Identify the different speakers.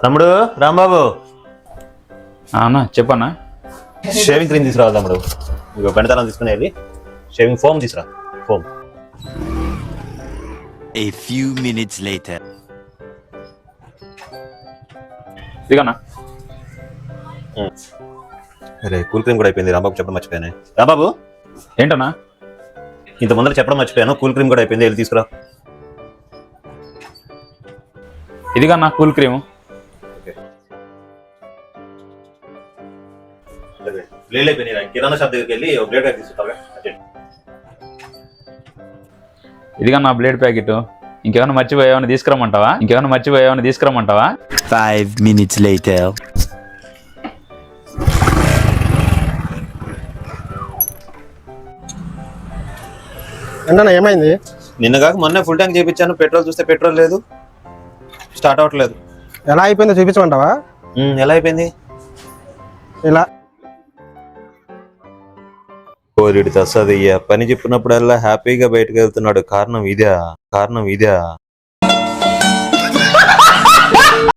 Speaker 1: తమ్ముడు రాంబాబు
Speaker 2: అన్నా చెప్పన్నా.
Speaker 1: షేవింగ్ క్రీమ్ తీసుకురావాలి తమ్ముడు. ఇక పెండతనం తీసుకుని వెళ్ళి షేవింగ్ ఫోమ్ తీసుకురా. Foam.
Speaker 3: A few minutes later.
Speaker 2: ఇదిగన్నా.
Speaker 1: అరే కూల్ క్రీమ్ కూడా అయిపోయింది. రాంబాబు చెప్పడం మర్చిపోయాను. రాంబాబు
Speaker 2: ఏంటన్నా?
Speaker 1: ఇంత ముందర చెప్పడం మర్చిపోయాను. కూల్ క్రీమ్ కూడా అయిపోయింది. వెళ్ళి తీసుకురా.
Speaker 2: ఇదిగన్నా కూల్ క్రీము.
Speaker 1: బ్లేడ్ అయిపోయినాయి. కిరాణా షాప్ దగ్గరికి వెళ్ళి బ్లేడ్ ప్యాక్ తీసుకుంటారా?
Speaker 2: ఇదిగన్నా బ్లేడ్ ప్యాకెట్. ఇంకేమైనా మర్చిపోయావని తీసుకురమ్మంటావా?
Speaker 3: 5 minutes later.
Speaker 4: ఏంటన్నా ఏమైంది?
Speaker 1: నిన్న కాక మొన్న ఫుల్ ట్యాంక్ చేయించాను. పెట్రోల్ చూస్తే పెట్రోల్ లేదు, స్టార్ట్ అవ్వట్లేదు.
Speaker 4: ఎలా అయిపోయిందో చూపించమంటావా?
Speaker 1: ఎలా అయిపోయింది?
Speaker 4: ఇలా
Speaker 1: కోరిడి తస్సదయ్యా. పని చెప్పినప్పుడల్లా హ్యాపీగా బయటకు వెళ్తున్నాడు. కారణం ఇదే.